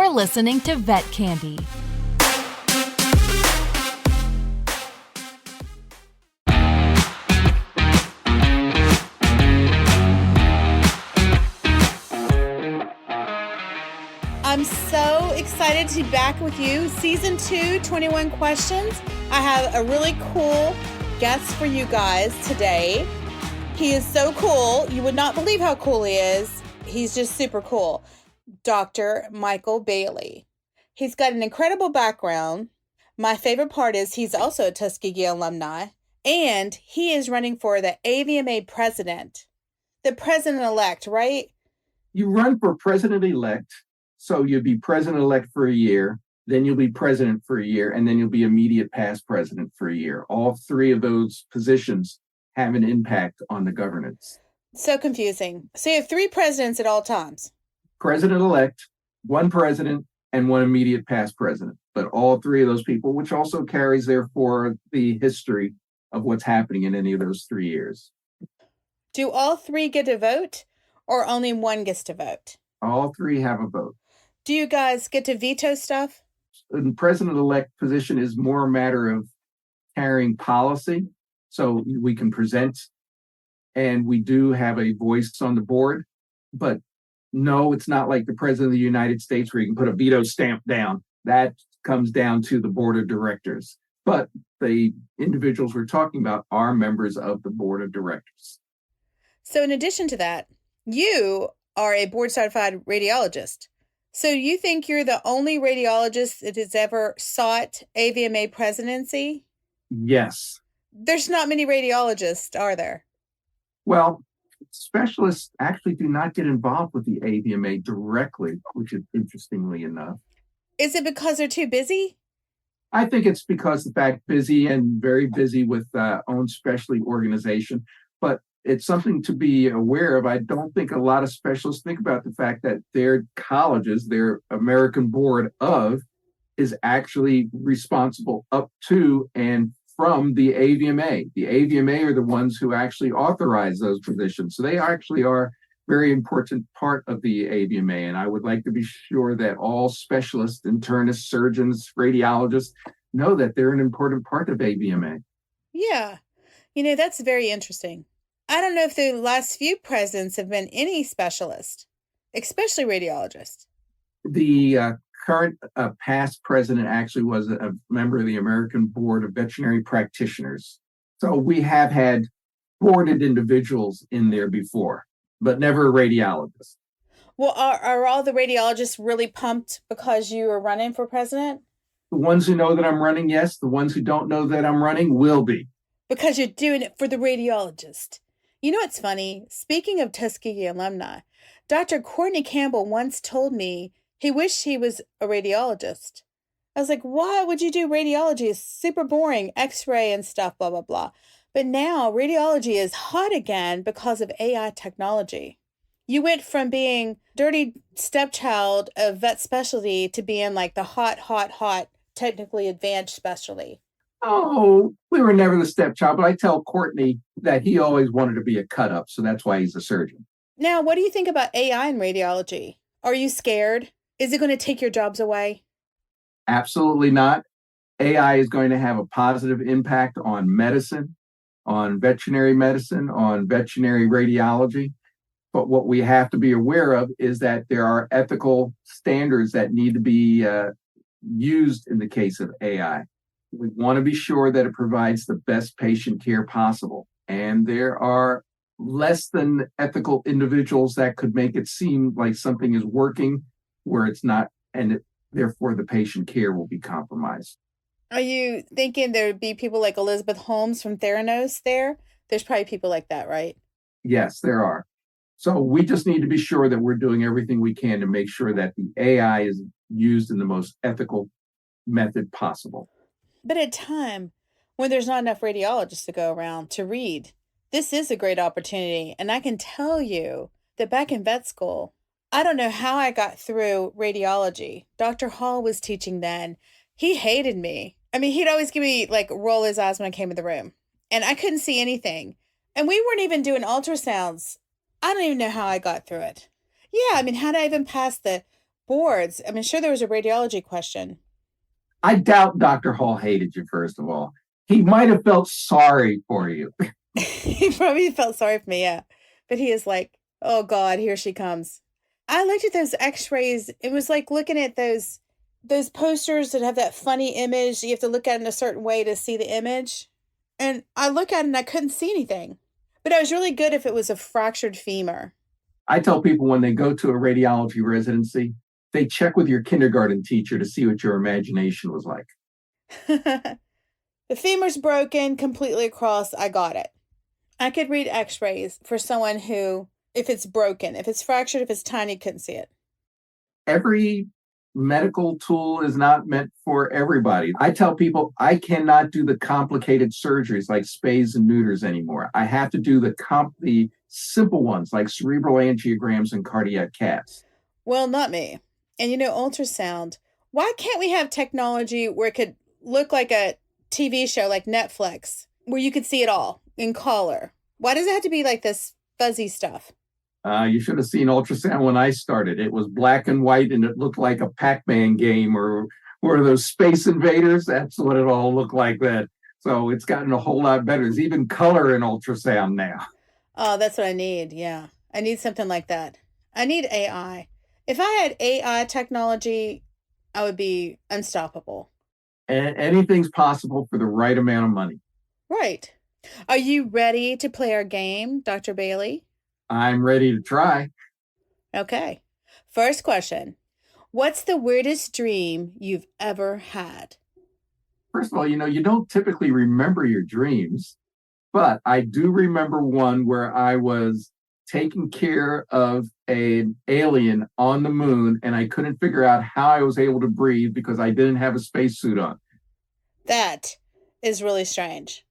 You're listening to Vet Candy. I'm so excited to be back with you. Season 2, 21 questions. I have a really cool guest for you guys today. He is so cool. You would not believe how cool he is. He's just super cool. Dr. Michael Bailey. He's got an incredible background. My favorite part is he's also a Tuskegee alumni, and he is running for the AVMA president. The president-elect, right? You run for president-elect, so you'll be president-elect for a year, then you'll be president for a year, and then you'll be immediate past president for a year. All three of those positions have an impact on the governance. So confusing. So you have three presidents at all times. President-elect, one president, and one immediate past president. But all three of those people, which also carries therefore the history of what's happening in any of those 3 years. Do all three get to vote, or only one gets to vote? All three have a vote. Do you guys get to veto stuff? The president-elect position is more a matter of carrying policy. So we can present, and we do have a voice on the board. But no, it's not like the president of the United States where you can put a veto stamp down. That comes down to the board of directors. But the individuals we're talking about are members of the board of directors. So in addition to that, you are a board-certified radiologist. So you think you're the only radiologist that has ever sought AVMA presidency? Yes. There's not many radiologists, are there? Well, specialists actually do not get involved with the AVMA directly, which is interestingly enough. Is it because they're too busy? I think it's because the fact busy and very busy with own specialty organization, but it's something to be aware of. I don't think a lot of specialists think about the fact that their colleges, their American Board of, is actually responsible up to and from the AVMA. The AVMA are the ones who actually authorize those positions. So they actually are a very important part of the AVMA. And I would like to be sure that all specialists, internists, surgeons, radiologists know that they're an important part of AVMA. Yeah. That's very interesting. I don't know if the last few presidents have been any specialist, especially radiologists. The current past president actually was a member of the American Board of Veterinary Practitioners. So we have had boarded individuals in there before, but never a radiologist. Well, are all the radiologists really pumped because you are running for president? The ones who know that I'm running, yes. The ones who don't know that I'm running will be. Because you're doing it for the radiologist. You know what's funny? Speaking of Tuskegee alumni, Dr. Courtney Campbell once told me he wished he was a radiologist. I was like, why would you do radiology? It's super boring, x-ray and stuff, blah, blah, blah. But now radiology is hot again because of AI technology. You went from being dirty stepchild of vet specialty to being like the hot, technically advanced specialty. Oh, we were never the stepchild, but I tell Courtney that he always wanted to be a cut-up, so that's why he's a surgeon. Now, what do you think about AI in radiology? Are you scared? Is it going to take your jobs away? Absolutely not. AI is going to have a positive impact on medicine, on veterinary medicine, on veterinary radiology. But what we have to be aware of is that there are ethical standards that need to be used in the case of AI. We want to be sure that it provides the best patient care possible. And there are less than ethical individuals that could make it seem like something is working where it's not, and therefore the patient care will be compromised. Are you thinking there would be people like Elizabeth Holmes from Theranos there? There's probably people like that, right? Yes, there are. So we just need to be sure that we're doing everything we can to make sure that the AI is used in the most ethical method possible. But at a time when there's not enough radiologists to go around to read, this is a great opportunity. And I can tell you that back in vet school, I don't know how I got through radiology. Dr. Hall was teaching then. He hated me. I mean, he'd always give me roll his eyes when I came in the room. And I couldn't see anything. And we weren't even doing ultrasounds. I don't even know how I got through it. Yeah, I mean, how did I even pass the boards. I mean, sure, there was a radiology question. I doubt Dr. Hall hated you, first of all. He might have felt sorry for you. He probably felt sorry for me, yeah. But he is like, oh God, here she comes. I looked at those x-rays. It was like looking at those posters that have that funny image. You have to look at it in a certain way to see the image. And I look at it and I couldn't see anything. But I was really good if it was a fractured femur. I tell people when they go to a radiology residency, they check with your kindergarten teacher to see what your imagination was like. The femur's broken completely across. I got it. I could read x-rays for someone who, if it's broken, if it's fractured, if it's tiny, couldn't see it. Every medical tool is not meant for everybody. I tell people I cannot do the complicated surgeries like spays and neuters anymore. I have to do the simple ones like cerebral angiograms and cardiac caths. Well, not me. And ultrasound. Why can't we have technology where it could look like a TV show like Netflix, where you could see it all in color? Why does it have to be like this fuzzy stuff? You should have seen ultrasound when I started. It was black and white and it looked like a Pac-Man game or one of those Space Invaders. That's what it all looked like then. So it's gotten a whole lot better. There's even color in ultrasound now. Oh, that's what I need. Yeah. I need something like that. I need AI. If I had AI technology, I would be unstoppable. And anything's possible for the right amount of money. Right. Are you ready to play our game, Dr. Bailey? I'm ready to try. Okay. First question. What's the weirdest dream you've ever had? First of all, you don't typically remember your dreams, but I do remember one where I was taking care of an alien on the moon and I couldn't figure out how I was able to breathe because I didn't have a spacesuit on. That is really strange.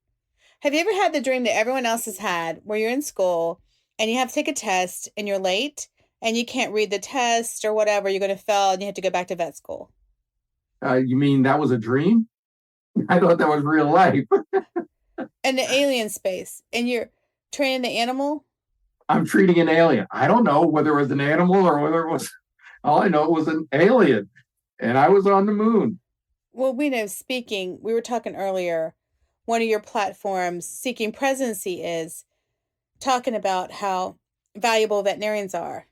Have you ever had the dream that everyone else has had where you're in school and you have to take a test and you're late and you can't read the test or whatever, you're going to fail and you have to go back to vet school? You mean that was a dream? I thought that was real life. And the alien space, and you're training the animal? I'm treating an alien. I don't know whether it was an animal or whether it was, all I know it was an alien. And I was on the moon. Well, we were talking earlier, one of your platforms, Seeking Presidency, is talking about how valuable veterinarians are.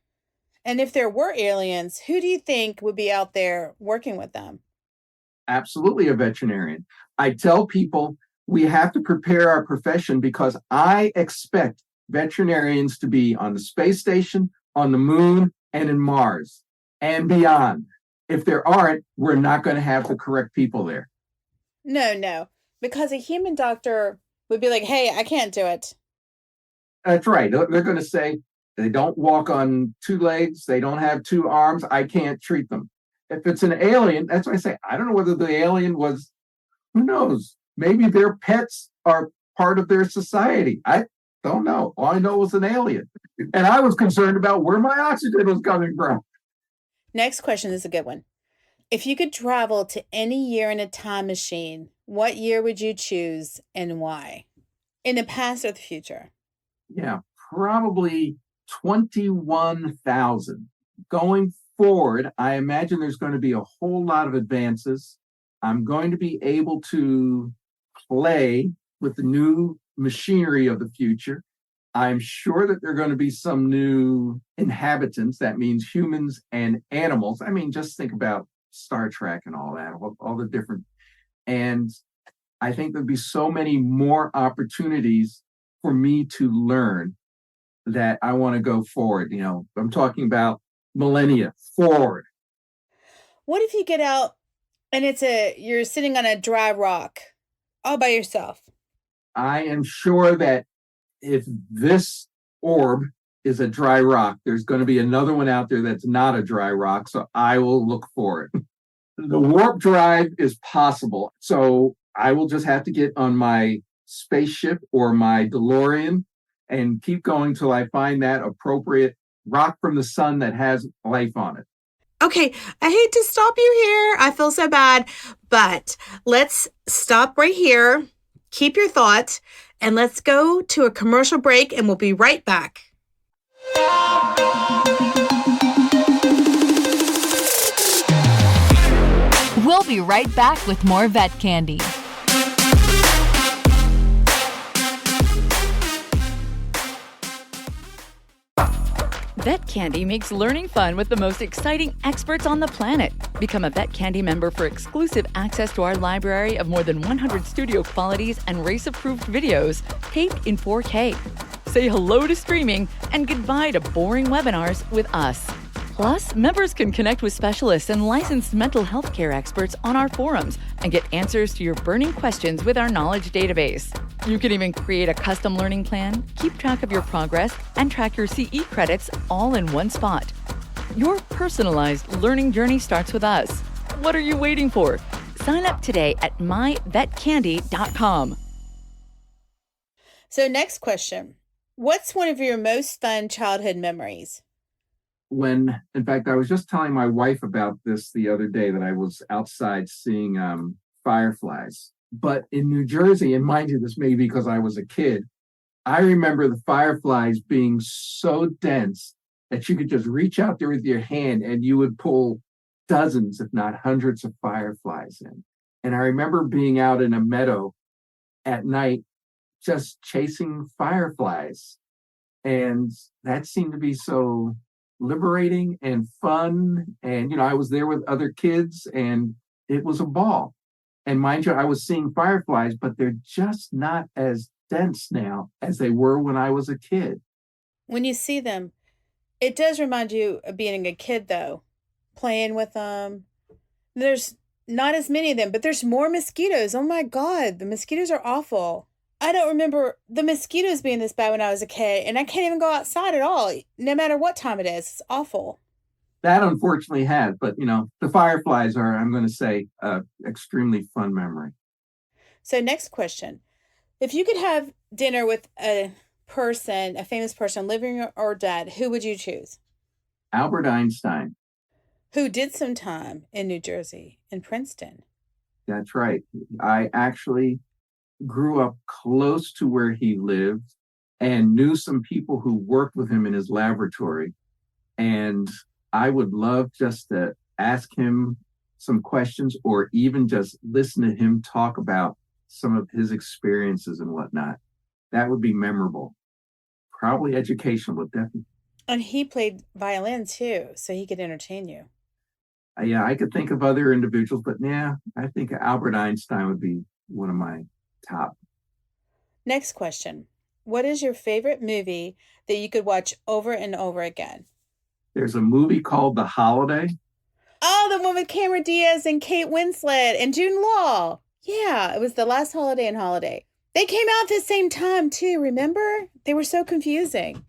And if there were aliens, who do you think would be out there working with them? Absolutely a veterinarian. I tell people we have to prepare our profession because I expect veterinarians to be on the space station, on the moon, and in Mars and beyond. If there aren't, we're not going to have the correct people there. No, because a human doctor would be like, hey, I can't do it. That's right. They're going to say they don't walk on two legs. They don't have two arms. I can't treat them. If it's an alien, that's why I say, I don't know whether the alien was, who knows? Maybe their pets are part of their society. I don't know. All I know was an alien. And I was concerned about where my oxygen was coming from. Next question is a good one. If you could travel to any year in a time machine, what year would you choose and why? In the past or the future? Yeah, probably 21,000. Going forward, I imagine there's going to be a whole lot of advances. I'm going to be able to play with the new machinery of the future. I'm sure that there are going to be some new inhabitants. That means humans and animals. I mean, just think about Star Trek and all that, all the different. And I think there'll be so many more opportunities for me to learn that I want to go forward. I'm talking about millennia forward. What if you get out and you're sitting on a dry rock all by yourself? I am sure that if this orb is a dry rock, there's going to be another one out there that's not a dry rock. So I will look for it. The warp drive is possible. So I will just have to get on my spaceship or my DeLorean and keep going till I find that appropriate rock from the sun that has life on it. Okay, I hate to stop you here. I feel so bad, but let's stop right here. Keep your thoughts, and let's go to a commercial break, and we'll be right back. We'll be right back with more Vet Candy. Vet Candy makes learning fun with the most exciting experts on the planet. Become a Vet Candy member for exclusive access to our library of more than 100 studio qualities and race-approved videos, taped in 4K. Say hello to streaming and goodbye to boring webinars with us. Plus, members can connect with specialists and licensed mental health care experts on our forums and get answers to your burning questions with our knowledge database. You can even create a custom learning plan, keep track of your progress, and track your CE credits all in one spot. Your personalized learning journey starts with us. What are you waiting for? Sign up today at myvetcandy.com. So next question. What's one of your most fun childhood memories? In fact, I was just telling my wife about this the other day, that I was outside seeing fireflies. But in New Jersey, and mind you, this may be because I was a kid, I remember the fireflies being so dense that you could just reach out there with your hand and you would pull dozens, if not hundreds of fireflies in. And I remember being out in a meadow at night just chasing fireflies. And that seemed to be so liberating and fun. And, I was there with other kids and it was a ball. And mind you, I was seeing fireflies, but they're just not as dense now as they were when I was a kid. When you see them, it does remind you of being a kid, though, playing with them. There's not as many of them, but there's more mosquitoes. Oh my God, the mosquitoes are awful. I don't remember the mosquitoes being this bad when I was a kid, and I can't even go outside at all, no matter what time it is. It's awful. That unfortunately has, but the fireflies are, I'm going to say, extremely fun memory. So next question. If you could have dinner with a famous person, living or dead, who would you choose? Albert Einstein. Who did some time in New Jersey, in Princeton. That's right. I actually grew up close to where he lived and knew some people who worked with him in his laboratory. And I would love just to ask him some questions or even just listen to him talk about some of his experiences and whatnot. That would be memorable. Probably educational, but definitely. And he played violin too, so he could entertain you. Yeah, I could think of other individuals, but I think Albert Einstein would be one of my top. Next question. What is your favorite movie that you could watch over and over again? There's a movie called The Holiday. Oh, the one with Cameron Diaz and Kate Winslet and Jude Law. Yeah, it was The Last Holiday and Holiday. They came out at the same time too, remember? They were so confusing.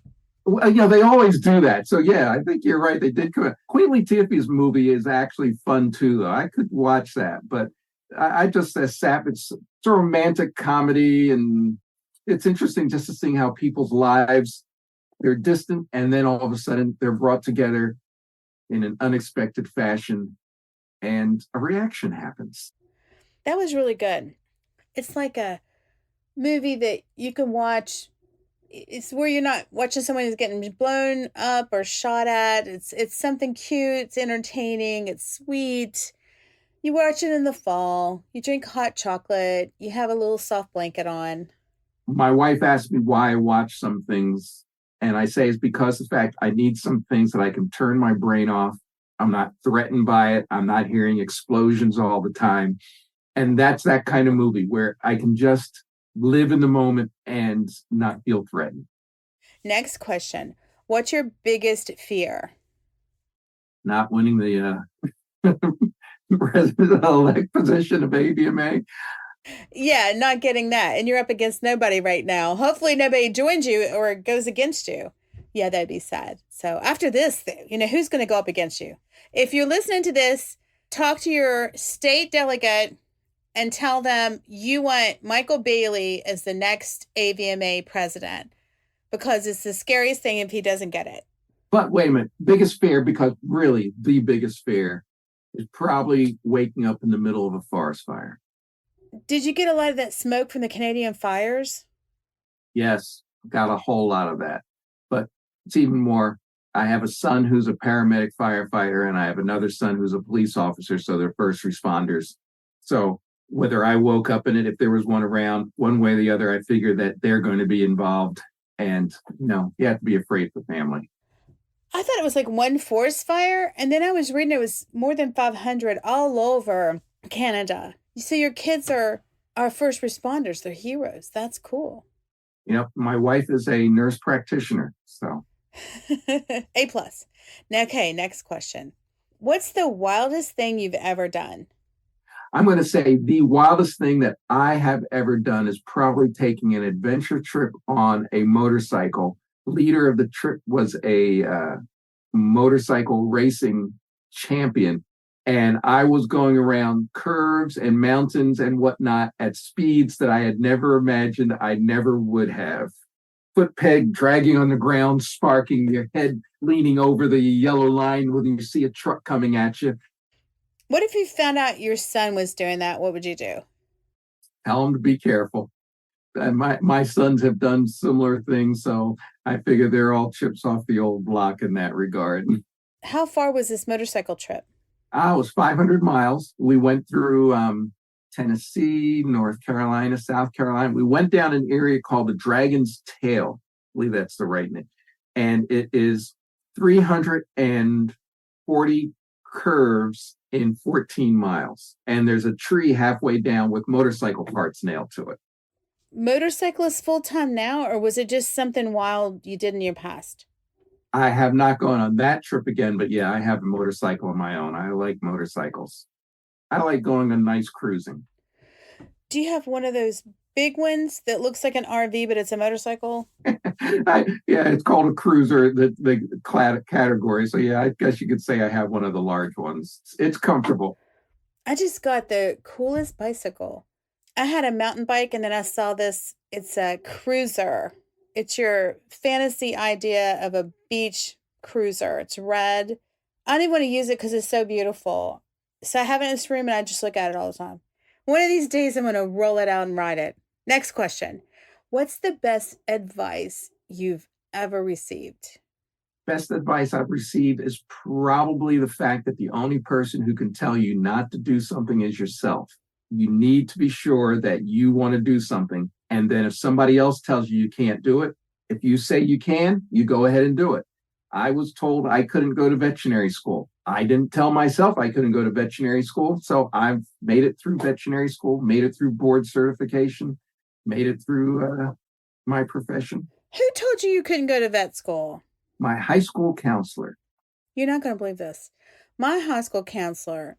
Well, they always do that. So yeah, I think you're right. They did come out. Queen Latifah's movie is actually fun too, though. I could watch that, but I just sat. It's a romantic comedy, and it's interesting just to see how people's lives, they're distant, and then all of a sudden they're brought together in an unexpected fashion, and a reaction happens. That was really good. It's like a movie that you can watch. It's where you're not watching someone who's getting blown up or shot at. It's something cute. It's entertaining. It's sweet. You watch it in the fall. You drink hot chocolate. You have a little soft blanket on. My wife asked me why I watch some things, and I say it's because of the fact I need some things that I can turn my brain off. I'm not threatened by it. I'm not hearing explosions all the time. And that's that kind of movie where I can just live in the moment and not feel threatened. Next question. What's your biggest fear? Not winning the president-elect position of AVMA. Yeah, not getting that. And you're up against nobody right now. Hopefully nobody joins you or goes against you. Yeah, that'd be sad. So after this, who's going to go up against you? If you're listening to this, talk to your state delegate and tell them you want Michael Bailey as the next AVMA president, because it's the scariest thing if he doesn't get it. But wait a minute, biggest fear, because really the biggest fear is probably waking up in the middle of a forest fire. Did you get a lot of that smoke from the Canadian fires? Yes, got a whole lot of that. But it's even more, I have a son who's a paramedic firefighter, and I have another son who's a police officer. So they're first responders. So whether I woke up in it, if there was one around, one way or the other, I figure that they're going to be involved. And, you have to be afraid for family. I thought it was like one forest fire. And then I was reading it was more than 500 all over Canada. So your kids are first responders. They're heroes. That's cool. My wife is a nurse practitioner. So A plus. Now, okay, next question. What's the wildest thing you've ever done? I'm going to say the wildest thing that I have ever done is probably taking an adventure trip on a motorcycle. Leader of the trip was a motorcycle racing champion. And I was going around curves and mountains and whatnot at speeds that I had never imagined I never would have. Foot peg dragging on the ground, sparking, your head leaning over the yellow line when you see a truck coming at you. What if you found out your son was doing that? What would you do? Tell him to be careful. And my sons have done similar things, so I figure they're all chips off the old block in that regard. How far was this motorcycle trip? It was 500 miles. We went through Tennessee, North Carolina, South Carolina. We went down an area called the Dragon's Tail. I believe that's the right name. And it is 340 curves in 14 miles. And there's a tree halfway down with motorcycle parts nailed to it. Motorcyclist full-time now, or was it just something wild you did in your past? I have not gone on that trip again, but yeah, I have a motorcycle of my own. I like motorcycles. I like going on nice cruising. Do you have one of those big ones that looks like an RV, but it's a motorcycle? It's called a cruiser, the category. So yeah, I guess you could say I have one of the large ones. It's comfortable. I just got the coolest bicycle. I had a mountain bike and then I saw this. It's a cruiser. It's your fantasy idea of a beach cruiser. It's red. I don't even want to use it because it's so beautiful. So I have it in this room and I just look at it all the time. One of these days I'm going to roll it out and ride it. Next question. What's the best advice you've ever received? Best advice I've received is probably the fact that the only person who can tell you not to do something is yourself. You need to be sure that you want to do something. And then if somebody else tells you can't do it, if you say you can, you go ahead and do it. I was told I couldn't go to veterinary school. I didn't tell myself I couldn't go to veterinary school. So I've made it through veterinary school, made it through board certification, made it through my profession. Who told you couldn't go to vet school? My high school counselor. You're not going to believe this. My high school counselor,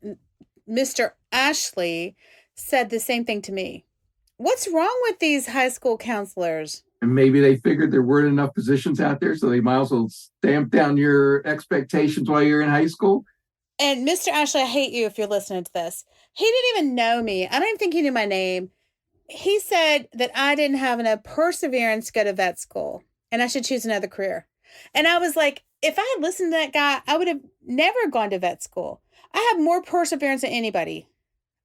Mr. Ashley, said the same thing to me. What's wrong with these high school counselors? And maybe they figured there weren't enough positions out there, so they might as well stamp down your expectations while you're in high school. And Mr. Ashley, I hate you if you're listening to this. He didn't even know me. I don't even think he knew my name. He said that I didn't have enough perseverance to go to vet school and I should choose another career. And I was like, if I had listened to that guy, I would have never gone to vet school. I have more perseverance than anybody.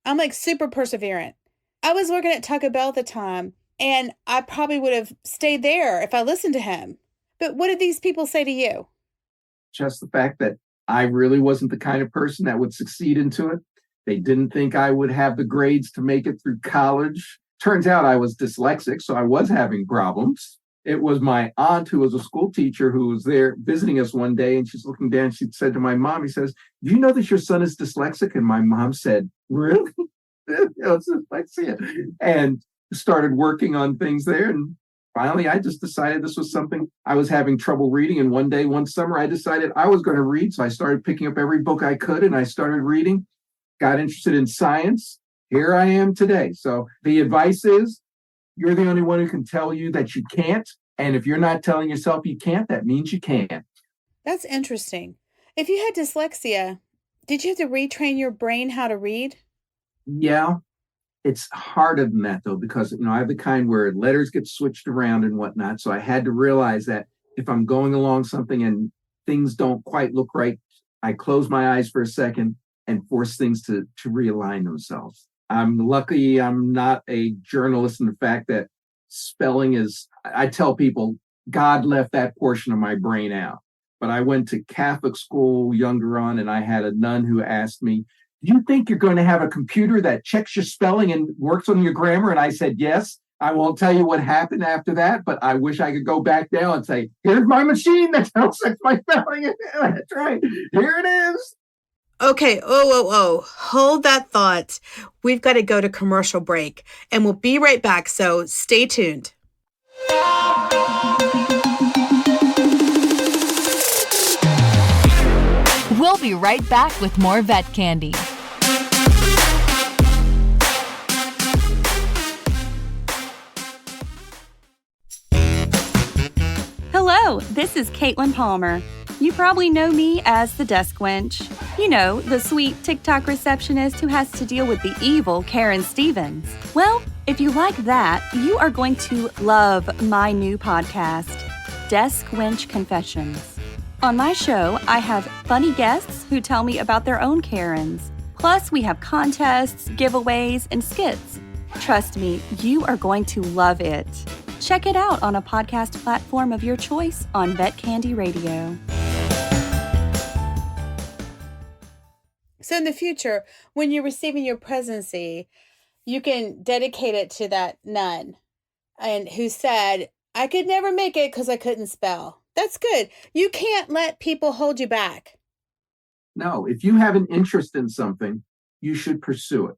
I'm like super perseverant. I was working at Taco Bell at the time, and I probably would have stayed there if I listened to him. But what did these people say to you? Just the fact that I really wasn't the kind of person that would succeed into it. They didn't think I would have the grades to make it through college. Turns out I was dyslexic, so I was having problems. It was my aunt, who was a school teacher, who was there visiting us one day, and she's looking down. She said to my mom, he says, "Do you know that your son is dyslexic?" And my mom said, "Really?" It's dyslexia. And started working on things there. And finally, I just decided this was something I was having trouble reading. And one summer, I decided I was going to read. So I started picking up every book I could, and I started reading, got interested in science. Here I am today. So the advice is, you're the only one who can tell you that you can't. And if you're not telling yourself you can't, that means you can. That's interesting. If you had dyslexia, did you have to retrain your brain how to read? Yeah, it's harder than that, though, because, I have the kind where letters get switched around and whatnot. So I had to realize that if I'm going along something and things don't quite look right, I close my eyes for a second and force things to realign themselves. I'm lucky I'm not a journalist in the fact that spelling is, I tell people, God left that portion of my brain out. but I went to Catholic school younger on, and I had a nun who asked me, "Do you think you're going to have a computer that checks your spelling and works on your grammar?" And I said, "Yes." I won't tell you what happened after that, but I wish I could go back now and say, "Here's my machine that checks my spelling." That's right. Here it is. Okay, hold that thought. We've got to go to commercial break, and we'll be right back, so stay tuned. We'll be right back with more Vet Candy. Hello, this is Caitlin Palmer. You probably know me as the desk wench. You know, the sweet TikTok receptionist who has to deal with the evil Karen Stevens. Well, if you like that, you are going to love my new podcast, Desk Wench Confessions. On my show, I have funny guests who tell me about their own Karens. Plus, we have contests, giveaways, and skits. Trust me, you are going to love it. Check it out on a podcast platform of your choice on Vet Candy Radio. So in the future, when you're receiving your presidency, you can dedicate it to that nun and who said, "I could never make it because I couldn't spell." That's good. You can't let people hold you back. No, if you have an interest in something, you should pursue it.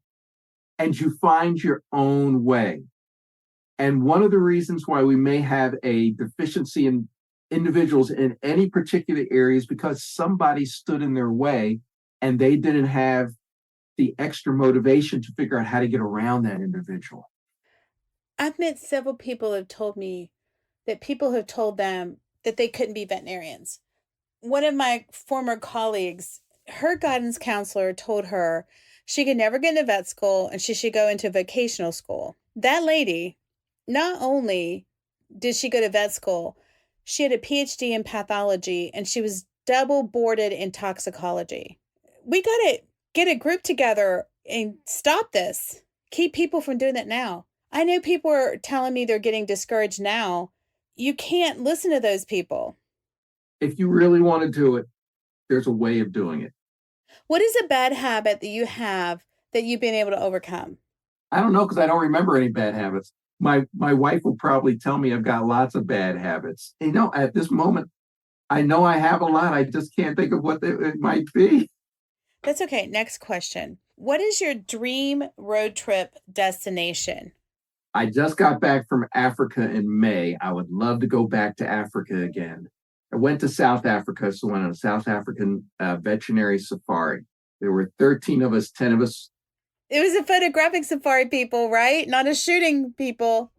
And you find your own way. And one of the reasons why we may have a deficiency in individuals in any particular area is because somebody stood in their way and they didn't have the extra motivation to figure out how to get around that individual. I've met several people who have told me that people have told them that they couldn't be veterinarians. One of my former colleagues, her guidance counselor told her she could never get into vet school and she should go into vocational school. That lady, not only did she go to vet school, she had a PhD in pathology and she was double boarded in toxicology. We got to get a group together and stop this. Keep people from doing that now. I know people are telling me they're getting discouraged now. You can't listen to those people. If you really want to do it, there's a way of doing it. What is a bad habit that you have that you've been able to overcome? I don't know because I don't remember any bad habits. My wife will probably tell me I've got lots of bad habits. You know, at this moment, I know I have a lot. I just can't think of what it might be. That's okay. Next question. What is your dream road trip destination? I just got back from Africa in May. I would love to go back to Africa again. I went to South Africa, so went on a South African veterinary safari. There were 13 of us, 10 of us. It was a photographic safari, people, right? Not a shooting people.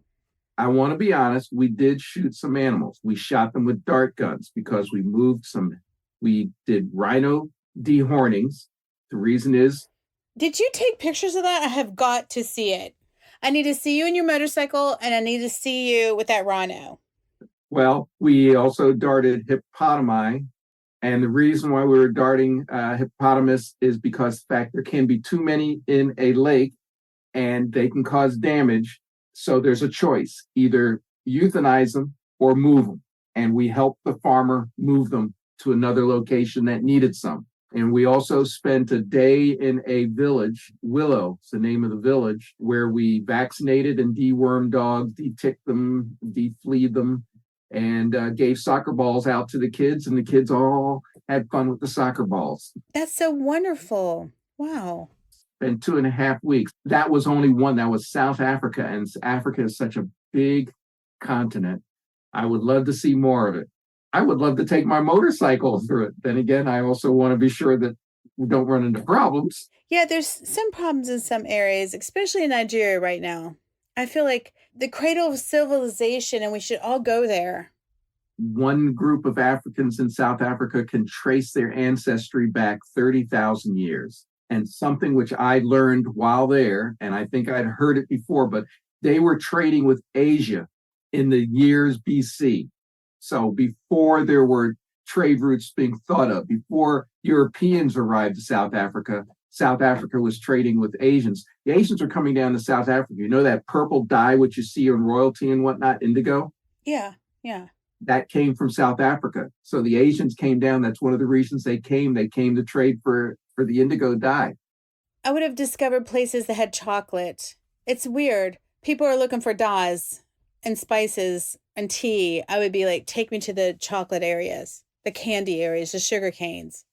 I want to be honest, we did shoot some animals. We shot them with dart guns because we moved some. We did rhino dehornings. The reason is... Did you take pictures of that? I have got to see it. I need to see you in your motorcycle, and I need to see you with that rhino. Well, we also darted hippopotami. And the reason why we were darting hippopotamus is because the fact there can be too many in a lake and they can cause damage. So there's a choice, either euthanize them or move them. And we helped the farmer move them to another location that needed some. And we also spent a day in a village, Willow, it's the name of the village, where we vaccinated and dewormed dogs, de-ticked them, de-fleed them, and gave soccer balls out to the kids, and the kids all had fun with the soccer balls. That's so wonderful. Wow. Spent 2.5 weeks. That was only one. That was South Africa, and Africa is such a big continent. I would love to see more of it. I would love to take my motorcycle through it. Then again, I also want to be sure that we don't run into problems. Yeah, there's some problems in some areas, especially in Nigeria right now. I feel like the cradle of civilization, and we should all go there. One group of Africans in South Africa can trace their ancestry back 30,000 years. And something which I learned while there, and I think I'd heard it before, but they were trading with Asia in the years BC. So before there were trade routes being thought of, before Europeans arrived to South Africa was trading with Asians. The Asians are coming down to South Africa. You know that purple dye, which you see in royalty and whatnot, indigo? Yeah. that came from South Africa. So the Asians came down. That's one of the reasons they came. They came to trade for the indigo dye. I would have discovered places that had chocolate. It's weird. People are looking for dyes and spices and tea. I would be like, take me to the chocolate areas, the candy areas, the sugar canes.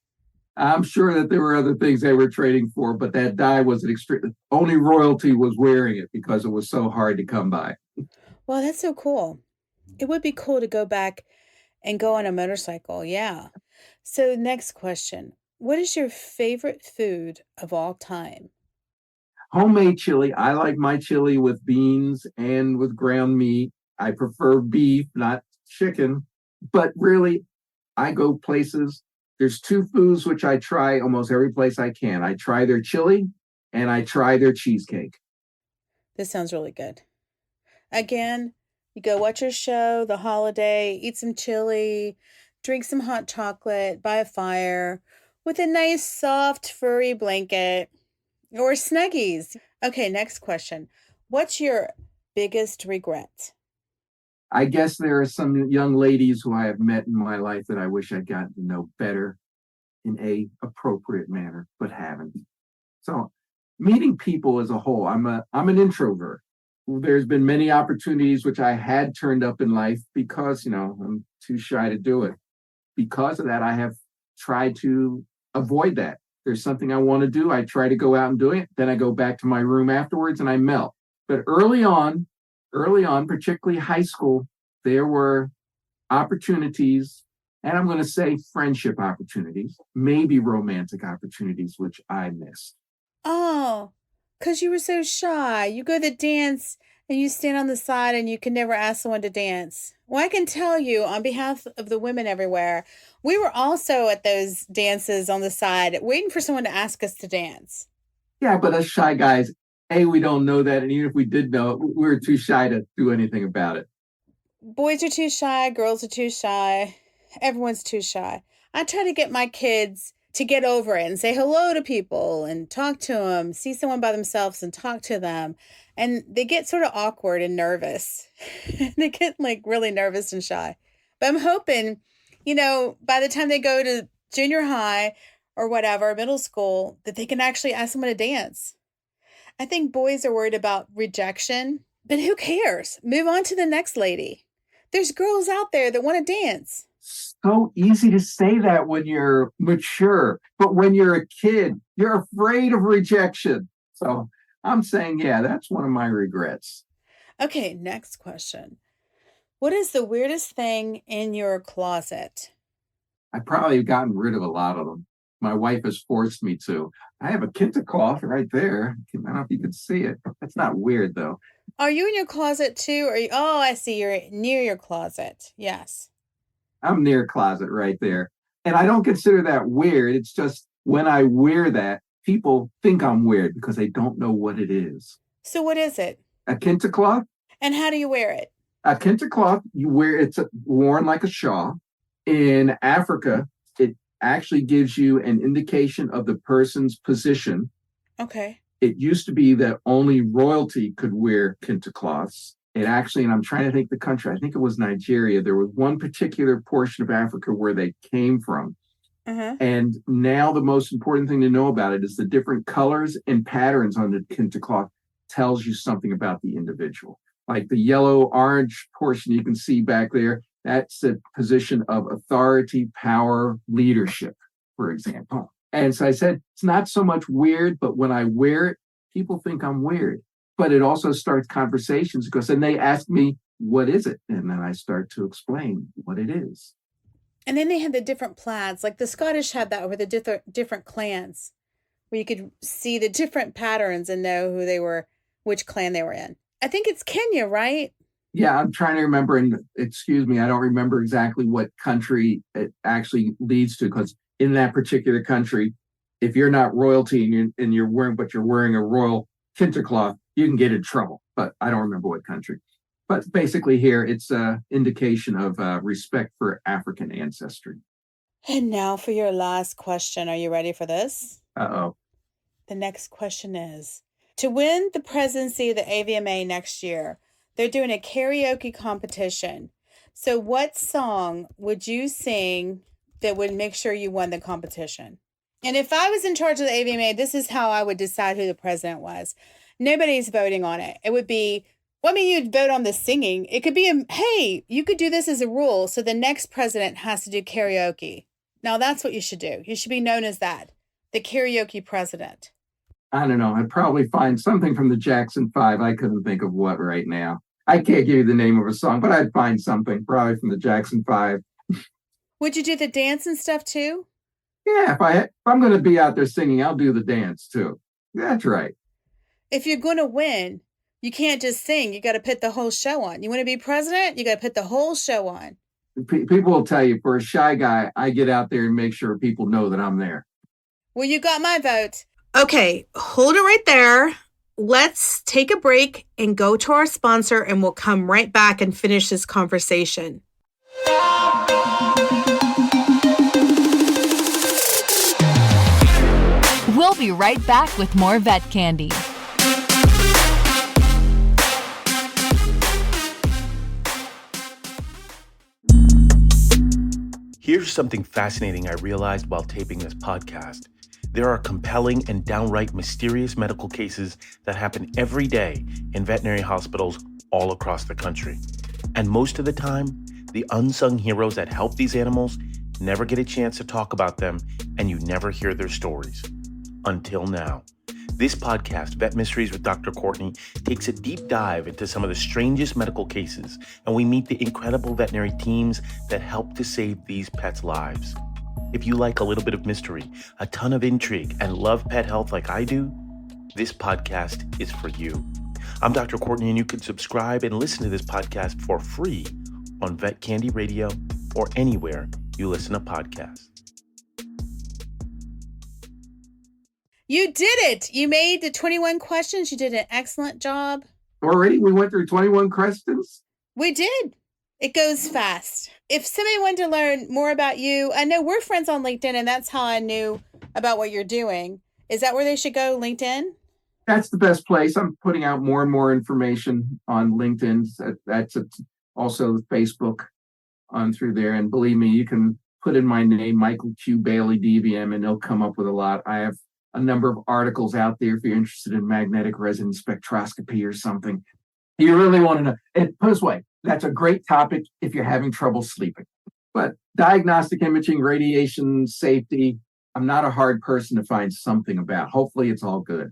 I'm sure that there were other things they were trading for, but that dye was an extreme. Only royalty was wearing it because it was so hard to come by. Wow, that's so cool. It would be cool to go back and go on a motorcycle. Yeah. So, next question. What is your favorite food of all time? Homemade chili. I like my chili with beans and with ground meat. I prefer beef, not chicken. But really, I go places. There's two foods which I try almost every place I can. I try their chili and I try their cheesecake. This sounds really good. Again, you go watch your show, The Holiday, eat some chili, drink some hot chocolate by a fire with a nice, soft, furry blanket or Snuggies. Okay, next question. What's your biggest regret? I guess there are some young ladies who I have met in my life that I wish I'd gotten to know better in a appropriate manner, but haven't. So meeting people as a whole, I'm an introvert. There's been many opportunities which I had turned up in life because, I'm too shy to do it. Because of that, I have tried to avoid that. There's something I want to do. I try to go out and do it. Then I go back to my room afterwards and I melt. But early on, particularly high school, there were opportunities, and I'm going to say friendship opportunities, maybe romantic opportunities, which I missed. Oh, because you were so shy. You go to the dance and you stand on the side and you can never ask someone to dance. Well, I can tell you on behalf of the women everywhere, we were also at those dances on the side waiting for someone to ask us to dance. Yeah, but us shy guys, we don't know that. And even if we did know it, we were too shy to do anything about it. Boys are too shy. Girls are too shy. Everyone's too shy. I try to get my kids to get over it and say hello to people and talk to them, see someone by themselves and talk to them. And they get sort of awkward and nervous. They get like really nervous and shy. But I'm hoping, by the time they go to junior high or whatever, middle school, that they can actually ask someone to dance. I think boys are worried about rejection, but who cares? Move on to the next lady. There's girls out there that want to dance. So easy to say that when you're mature, but when you're a kid, you're afraid of rejection. So I'm saying, yeah, that's one of my regrets. Okay, next question. What is the weirdest thing in your closet? I probably have gotten rid of a lot of them. My wife has forced me to. I have a kente cloth right there. I don't know if you can see it. That's not weird, though. Are you in your closet, too? Oh, I see. You're near your closet. Yes. I'm near a closet right there. And I don't consider that weird. It's just when I wear that, people think I'm weird because they don't know what it is. So what is it? A kente cloth. And how do you wear it? A kente cloth, it's worn like a shawl. In Africa, it actually gives you an indication of the person's position. Okay. It used to be that only royalty could wear kente cloths. It actually, and I'm trying to think the country, I think it was Nigeria. There was one particular portion of Africa where they came from. Uh-huh. And now the most important thing to know about it is the different colors and patterns on the kente cloth tells you something about the individual. Like the yellow-orange portion you can see back there, that's the position of authority, power, leadership, for example. And so I said, it's not so much weird, but when I wear it, people think I'm weird. But it also starts conversations because then they ask me, what is it? And then I start to explain what it is. And then they had the different plaids. Like the Scottish had that with the different clans, where you could see the different patterns and know who they were, which clan they were in. I think it's Kenya, right? Yeah, I'm trying to remember, and excuse me, I don't remember exactly what country it actually leads to, because in that particular country, if you're not royalty and you're wearing a royal kente cloth, you can get in trouble. But I don't remember what country. But basically here, it's an indication of respect for African ancestry. And now for your last question. Are you ready for this? Uh-oh. The next question is, to win the presidency of the AVMA next year, they're doing a karaoke competition. So what song would you sing that would make sure you won the competition? And if I was in charge of the AVMA, this is how I would decide who the president was. Nobody's voting on it. It would be, well, I mean, you'd vote on the singing. It could be, hey, you could do this as a rule. So the next president has to do karaoke. Now that's what you should do. You should be known as that, the karaoke president. I don't know. I'd probably find something from the Jackson 5. I couldn't think of what right now. I can't give you the name of a song, but I'd find something probably from the Jackson 5. Would you do the dance and stuff too? Yeah, if I'm going to be out there singing, I'll do the dance too. That's right. If you're going to win, you can't just sing. You got to put the whole show on. You want to be president? You got to put the whole show on. People will tell you, for a shy guy, I get out there and make sure people know that I'm there. Well, you got my vote. Okay, hold it right there. Let's take a break and go to our sponsor, and we'll come right back and finish this conversation. We'll be right back with more Vet Candy. Here's something fascinating I realized while taping this podcast. There are compelling and downright mysterious medical cases that happen every day in veterinary hospitals all across the country. And most of the time, the unsung heroes that help these animals never get a chance to talk about them, and you never hear their stories. Until now. This podcast, Vet Mysteries with Dr. Courtney, takes a deep dive into some of the strangest medical cases, and we meet the incredible veterinary teams that help to save these pets' lives. If you like a little bit of mystery, a ton of intrigue, and love pet health like I do, this podcast is for you. I'm Dr. Courtney, and you can subscribe and listen to this podcast for free on Vet Candy Radio or anywhere you listen to podcasts. You did it. You made the 21 questions. You did an excellent job. Already? We went through 21 questions? We did. It goes fast. If somebody wanted to learn more about you, I know we're friends on LinkedIn, and that's how I knew about what you're doing. Is that where they should go, LinkedIn? That's the best place. I'm putting out more and more information on LinkedIn. That's also Facebook on through there. And believe me, you can put in my name, Michael Q. Bailey, DVM, and they'll come up with a lot. I have a number of articles out there if you're interested in magnetic resonance spectroscopy or something. You really want to know. And put it this way, that's a great topic if you're having trouble sleeping. But diagnostic imaging, radiation safety, I'm not a hard person to find something about. Hopefully it's all good.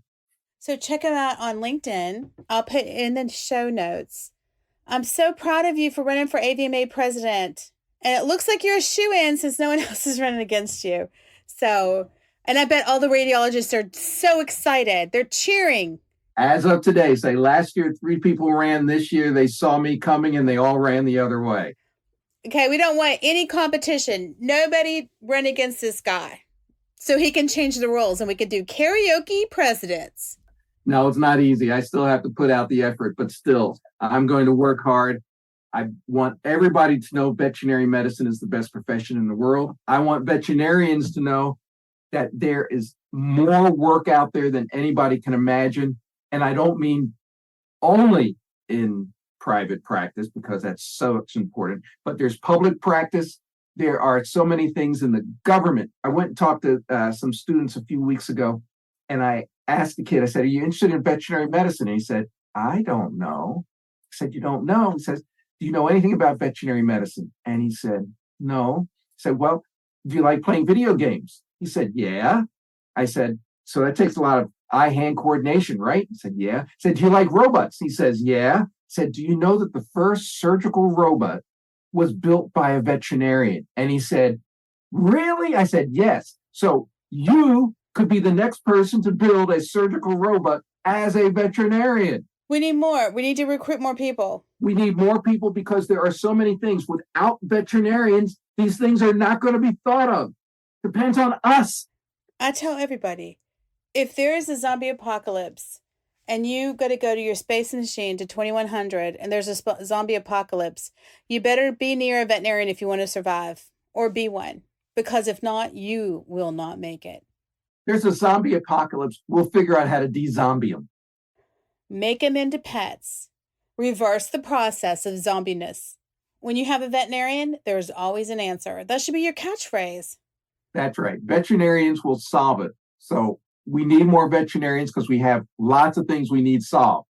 So check them out on LinkedIn. I'll put in the show notes. I'm so proud of you for running for AVMA president. And it looks like you're a shoo-in since no one else is running against you. So, and I bet all the radiologists are so excited. They're cheering. As of today, say last year, 3 people ran. This year, they saw me coming and they all ran the other way. Okay, we don't want any competition. Nobody run against this guy. So he can change the rules and we can do karaoke presidents. No, it's not easy. I still have to put out the effort, but still, I'm going to work hard. I want everybody to know veterinary medicine is the best profession in the world. I want veterinarians to know that there is more work out there than anybody can imagine. And I don't mean only in private practice, because that's so important, but there's public practice. There are so many things in the government. I went and talked to some students a few weeks ago, and I asked the kid, I said, are you interested in veterinary medicine? And he said, I don't know. I said, you don't know? He says, do you know anything about veterinary medicine? And he said, no. I said, well, do you like playing video games? He said, yeah. I said, so that takes a lot of eye-hand coordination, right? He said, yeah. I said, do you like robots? He says, yeah. I said, do you know that the first surgical robot was built by a veterinarian? And he said, really? I said, yes. So you could be the next person to build a surgical robot as a veterinarian. We need more. We need to recruit more people. We need more people because there are so many things. Without veterinarians, these things are not going to be thought of. Depends on us. I tell everybody, if there is a zombie apocalypse and you got to go to your space machine to 2100 and there's a zombie apocalypse, you better be near a veterinarian if you want to survive, or be one. Because if not, you will not make it. There's a zombie apocalypse. We'll figure out how to de-zombie them. Make them into pets. Reverse the process of zombiness. When you have a veterinarian, there's always an answer. That should be your catchphrase. That's right. Veterinarians will solve it. So we need more veterinarians because we have lots of things we need solved.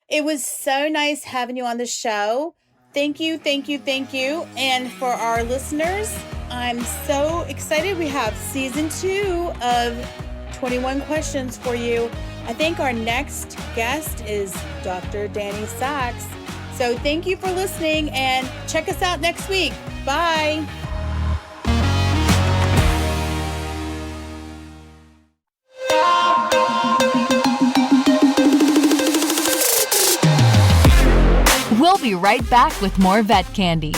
It was so nice having you on the show. Thank you, thank you, thank you. And for our listeners, I'm so excited. We have season 2 of 21 questions for you. I think our next guest is Dr. Danny Sachs. So thank you for listening and check us out next week. Bye. We'll be right back with more Vet Candy.